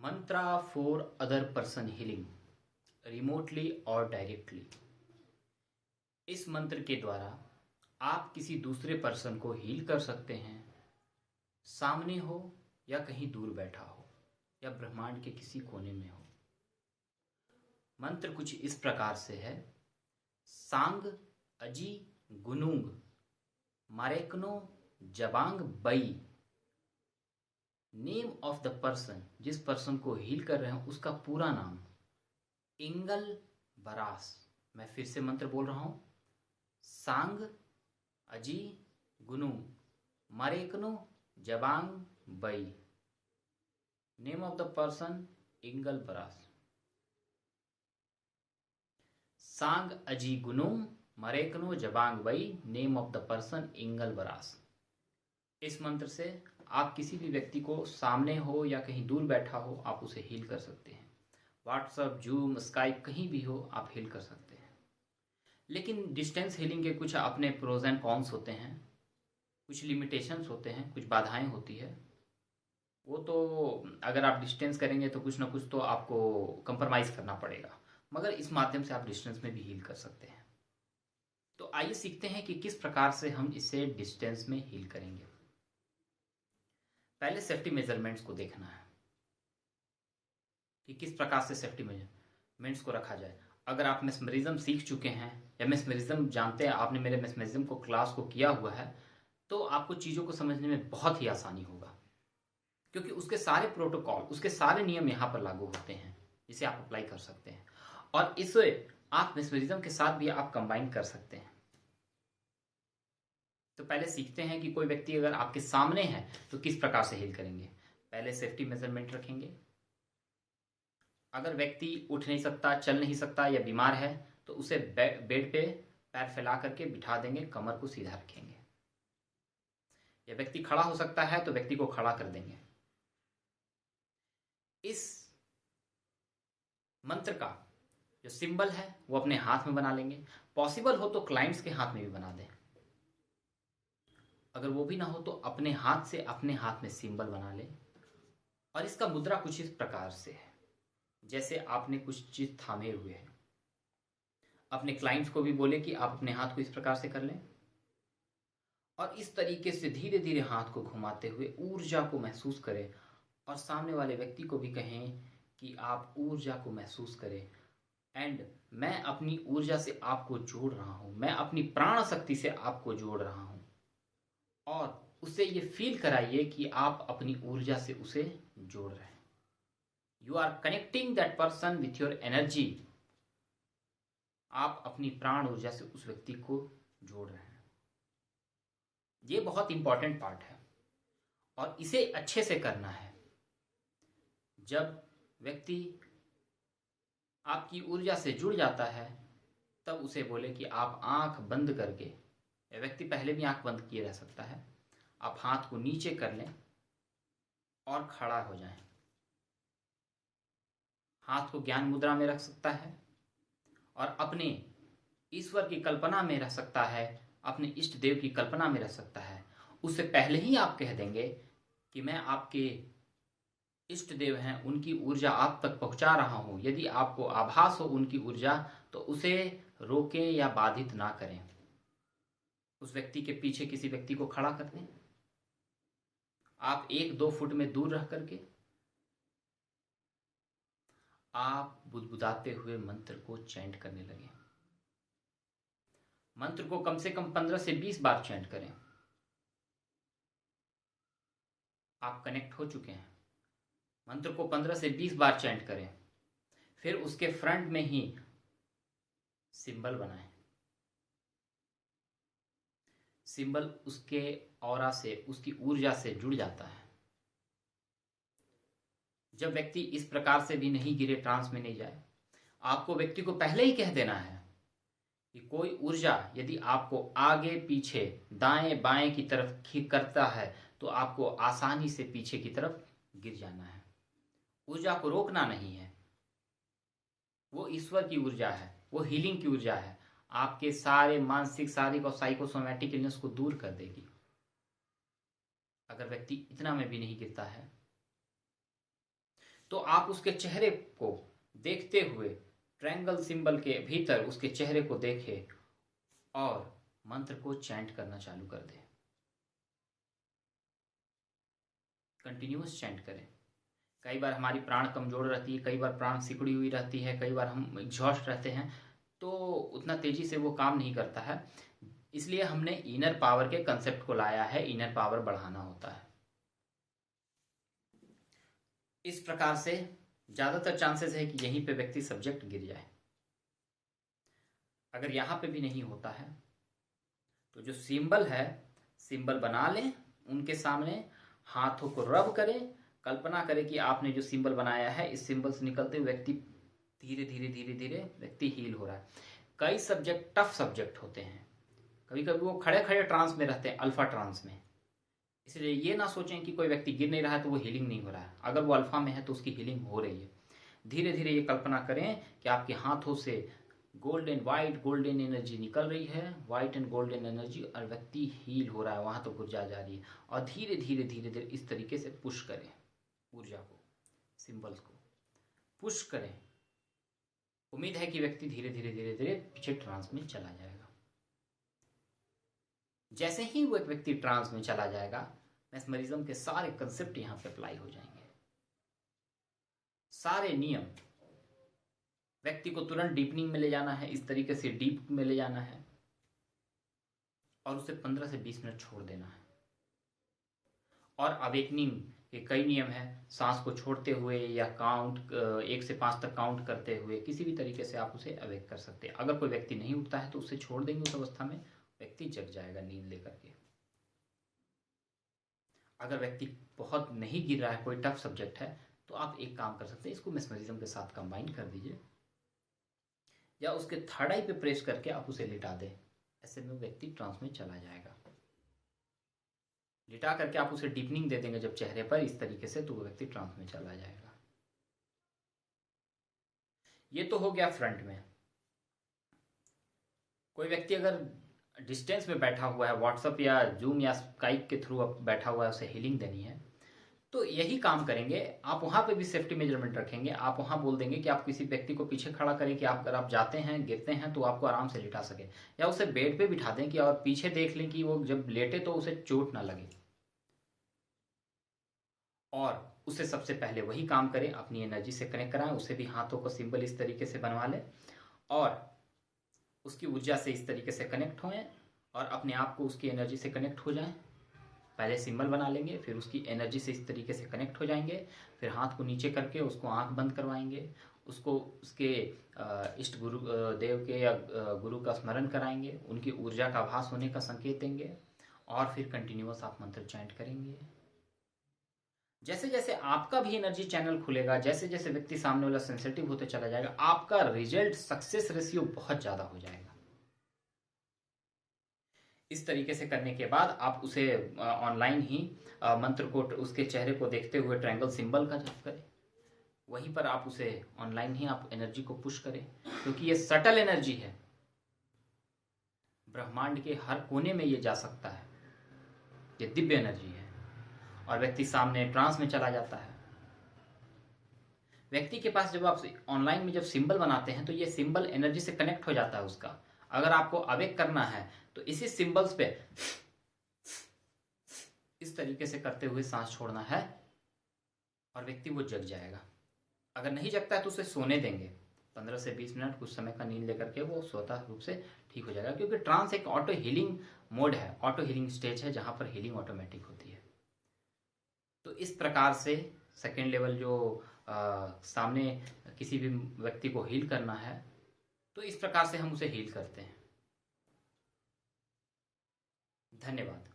Mantra for other person healing remotely और directly. इस मंत्र के द्वारा आप किसी दूसरे पर्सन को हील कर सकते हैं, सामने हो या कहीं दूर बैठा हो या ब्रह्मांड के किसी कोने में हो। मंत्र कुछ इस प्रकार से है। सांग अजी गुनुंग मारेकनो जबांग बई। नेम ऑफ द पर्सन, जिस पर्सन को हील कर रहे हैं उसका पूरा नाम इंगल बरास। मैं फिर से मंत्र बोल रहा हूं। सांग अजी गुनु मारेकनो जबांग बई। नेम ऑफ द पर्सन इंगल बरास। सांग अजी गुनु मरेकनो जबांग बई। नेम ऑफ द पर्सन इंगल बरास। इस मंत्र से आप किसी भी व्यक्ति को सामने हो या कहीं दूर बैठा हो आप उसे हील कर सकते हैं। व्हाट्सएप, जूम, स्काइप कहीं भी हो आप हील कर सकते हैं। लेकिन डिस्टेंस हीलिंग के कुछ अपने प्रोज एंड कॉन्स होते हैं, कुछ लिमिटेशंस होते हैं, कुछ बाधाएं होती है। वो तो अगर आप डिस्टेंस करेंगे तो कुछ ना कुछ तो आपको कंप्रोमाइज करना पड़ेगा, मगर इस माध्यम से आप डिस्टेंस में भी हील कर सकते हैं। तो आइए सीखते हैं कि किस प्रकार से हम इसे डिस्टेंस में हील करेंगे। पहले सेफ्टी मेजरमेंट्स को देखना है कि किस प्रकार से सेफ्टी मेजरमेंट्स को रखा जाए। अगर आप मेस्मरिज्म सीख चुके हैं या मेस्मरिज्म जानते हैं, आपने मेरे मेस्मरिज्म को क्लास को किया हुआ है, तो आपको चीज़ों को समझने में बहुत ही आसानी होगा, क्योंकि उसके सारे प्रोटोकॉल, उसके सारे नियम यहाँ पर लागू होते हैं जिसे आप अप्लाई कर सकते हैं, और इसे आप मेस्मरिज्म के साथ भी आप कंबाइन कर सकते हैं। तो पहले सीखते हैं कि कोई व्यक्ति अगर आपके सामने है तो किस प्रकार से हील करेंगे। पहले सेफ्टी मेजरमेंट रखेंगे। अगर व्यक्ति उठ नहीं सकता, चल नहीं सकता या बीमार है तो उसे बेड पे पैर फैला करके बिठा देंगे, कमर को सीधा रखेंगे। या व्यक्ति खड़ा हो सकता है तो व्यक्ति को खड़ा कर देंगे। इस मंत्र का जो सिंबल है वो अपने हाथ में बना लेंगे। पॉसिबल हो तो क्लाइंट्स के हाथ में भी बना दें। अगर वो भी ना हो तो अपने हाथ से अपने हाथ में सिंबल बना ले। और इसका मुद्रा कुछ इस प्रकार से है, जैसे आपने कुछ चीज थामे हुए हैं। अपने क्लाइंट्स को भी बोले कि आप अपने हाथ को इस प्रकार से कर लें, और इस तरीके से धीरे धीरे हाथ को घुमाते हुए ऊर्जा को महसूस करें, और सामने वाले व्यक्ति को भी कहें कि आप ऊर्जा को महसूस करें। एंड मैं अपनी ऊर्जा से आपको जोड़ रहा हूं, मैं अपनी प्राण शक्ति से आपको जोड़ रहा हूं, और उसे ये फील कराइए कि आप अपनी ऊर्जा से उसे जोड़ रहे हैं। You are connecting that person with your energy. आप अपनी प्राण ऊर्जा से उस व्यक्ति को जोड़ रहे हैं। ये बहुत इंपॉर्टेंट पार्ट है, और इसे अच्छे से करना है। जब व्यक्ति आपकी ऊर्जा से जुड़ जाता है तब उसे बोले कि आप आंख बंद करके, या व्यक्ति पहले भी आंख बंद किए रह सकता है, आप हाथ को नीचे कर लें और खड़ा हो जाएं। हाथ को ज्ञान मुद्रा में रख सकता है और अपने ईश्वर की कल्पना में रह सकता है, अपने इष्ट देव की कल्पना में रह सकता है। उससे पहले ही आप कह देंगे कि मैं आपके इष्ट देव हैं, उनकी ऊर्जा आप तक पहुंचा रहा हूं। यदि आपको आभास हो उनकी ऊर्जा तो उसे रोकें या बाधित ना करें। उस व्यक्ति के पीछे किसी व्यक्ति को खड़ा कर दें। आप 1-2 फुट में दूर रह करके आप बुदबुदाते हुए मंत्र को चैंट करने लगे। मंत्र को कम से कम 15 से 20 बार चैंट करें। आप कनेक्ट हो चुके हैं। मंत्र को 15 से 20 बार चैंट करें। फिर उसके फ्रंट में ही सिंबल बनाएं। सिंबल उसके ऑरा से, उसकी ऊर्जा से जुड़ जाता है। जब व्यक्ति इस प्रकार से भी नहीं गिरे, ट्रांस में नहीं जाए, आपको व्यक्ति को पहले ही कह देना है कि कोई ऊर्जा यदि आपको आगे पीछे दाएं बाएं की तरफ खींच करता है तो आपको आसानी से पीछे की तरफ गिर जाना है। ऊर्जा को रोकना नहीं है। वो ईश्वर की ऊर्जा है, वो हीलिंग की ऊर्जा है। आपके सारे मानसिक, शारीरिक और साइकोसोमैटिक इलनेस को दूर कर देगी। अगर व्यक्ति इतना में भी नहीं गिरता है तो आप उसके चेहरे को देखते हुए ट्रायंगल सिंबल के भीतर उसके चेहरे को देखें और मंत्र को चैंट करना चालू कर दें। कंटिन्यूअस चैंट करें। कई बार हमारी प्राण कमजोर रहती है, कई बार प्राण सिकुड़ी हुई रहती है, कई बार हम एग्जॉस्ट रहते हैं, तो उतना तेजी से वो काम नहीं करता है। इसलिए हमने इनर पावर के कंसेप्ट को लाया है, इनर पावर बढ़ाना होता है। इस प्रकार से ज्यादातर चांसेस है कि यहीं पे व्यक्ति सब्जेक्ट गिर जाए। अगर यहां पे भी नहीं होता है तो जो सिंबल है, सिंबल बना लें, उनके सामने हाथों को रब करें, कल्पना करें कि आपने जो सिंबल बनाया है, इस सिंबल से निकलते हुए व्यक्ति धीरे धीरे धीरे धीरे व्यक्ति हील हो रहा है। कई सब्जेक्ट टफ सब्जेक्ट होते हैं, कभी कभी वो खड़े खड़े ट्रांस में रहते हैं, अल्फा ट्रांस में। इसलिए ये ना सोचें कि कोई व्यक्ति गिर नहीं रहा है तो वो हीलिंग नहीं हो रहा है। अगर वो अल्फा में है तो उसकी हीलिंग हो रही है। धीरे धीरे ये कल्पना करें कि आपके हाथों से गोल्डन वाइट गोल्डन एनर्जी निकल रही है, वाइट एंड गोल्डन एनर्जी, और व्यक्ति हील हो रहा है, वहां तो ऊर्जा जा रही है। और धीरे धीरे धीरे धीरे इस तरीके से पुश करें ऊर्जा को, सिंबल्स को पुश करें। उम्मीद है कि व्यक्ति धीरे धीरे धीरे धीरे पीछे ट्रांस में चला जाएगा। जैसे ही वो एक व्यक्ति ट्रांस में चला जाएगा, मैस्मरिज्म के सारे कंसेप्ट यहां पे अप्लाई हो जाएंगे। सारे नियम, व्यक्ति को तुरंत डीपनिंग में ले जाना है, इस तरीके से डीप में ले जाना है और उसे 15 से 20 मिनट छोड़ देना है। और अवेकनिंग के कई नियम हैं, सांस को छोड़ते हुए या काउंट 1 से 5 तक काउंट करते हुए, किसी भी तरीके से आप उसे अवेक कर सकते हैं। अगर कोई व्यक्ति नहीं उठता है तो उसे छोड़ देंगे, उस अवस्था में व्यक्ति जग जाएगा नींद लेकर के। अगर व्यक्ति बहुत नहीं गिर रहा है, कोई टफ सब्जेक्ट है, तो आप एक काम कर सकते हैं, इसको मेस्मरिज्म के साथ कंबाइन कर दीजिए या उसके थर्ड आई पे प्रेस करके आप उसे लिटा दें। ऐसे में व्यक्ति ट्रांस में चला जाएगा। लिटा करके आप उसे डीपनिंग दे देंगे जब चेहरे पर, इस तरीके से, तो वो व्यक्ति ट्रांस में चला जाएगा। ये तो हो गया फ्रंट में। कोई व्यक्ति अगर डिस्टेंस में बैठा हुआ है, व्हाट्सएप या जूम या स्काइप के थ्रू बैठा हुआ है, उसे हीलिंग देनी है, तो यही काम करेंगे आप। वहां पे भी सेफ्टी मेजरमेंट रखेंगे। आप वहां बोल देंगे कि आप किसी व्यक्ति को पीछे खड़ा करें कि आप अगर आप जाते हैं, गिरते हैं, तो आपको आराम से लिटा सके, या उसे बेड पे बिठा दें कि और पीछे देख लें कि वो जब लेटे तो उसे चोट ना लगे। और उसे सबसे पहले वही काम करें, अपनी एनर्जी से कनेक्ट कराएं, उसे भी हाथों को सिंबल इस तरीके से बनवा लें और उसकी ऊर्जा से इस तरीके से कनेक्ट होएं और अपने आप को उसकी एनर्जी से कनेक्ट हो जाएं। पहले सिंबल बना लेंगे, फिर उसकी एनर्जी से इस तरीके से कनेक्ट हो जाएंगे, फिर हाथ को नीचे करके उसको आंख बंद करवाएंगे, उसको उसके इष्ट गुरु देव के या गुरु का स्मरण कराएंगे, उनकी ऊर्जा का आभास होने का संकेत देंगे और फिर कंटिन्यूअस आप मंत्र चैंट करेंगे। जैसे जैसे आपका भी एनर्जी चैनल खुलेगा, जैसे जैसे व्यक्ति सामने वाला सेंसिटिव होते चला जाएगा, आपका रिजल्ट सक्सेस रेशियो बहुत ज्यादा हो जाएगा। इस तरीके से करने के बाद आप उसे ऑनलाइन ही मंत्र को, उसके चेहरे को देखते हुए ट्रायंगल सिंबल का जप करें। वहीं पर आप उसे ऑनलाइन ही आप एनर्जी को पुश करें, क्योंकि ये सटल एनर्जी है, ब्रह्मांड के हर कोने में ये जा सकता है, ये दिव्य एनर्जी है। और व्यक्ति सामने ट्रांस में चला जाता है। व्यक्ति के पास जब आप ऑनलाइन में जब सिंबल बनाते हैं तो ये सिंबल एनर्जी से कनेक्ट हो जाता है उसका। अगर आपको अवेक करना है तो इसी सिंबल्स पे इस तरीके से करते हुए सांस छोड़ना है और व्यक्ति वो जग जाएगा। अगर नहीं जगता है तो उसे सोने देंगे 15 से 20 मिनट, कुछ समय का नींद लेकर के वो स्वतः रूप से ठीक हो जाएगा। क्योंकि ट्रांस एक ऑटो हीलिंग मोड है, ऑटो हीलिंग स्टेज है, जहां पर हीलिंग ऑटोमेटिक होती है। तो इस प्रकार से सेकेंड लेवल जो सामने किसी भी व्यक्ति को हील करना है, तो इस प्रकार से हम उसे हील करते हैं। धन्यवाद।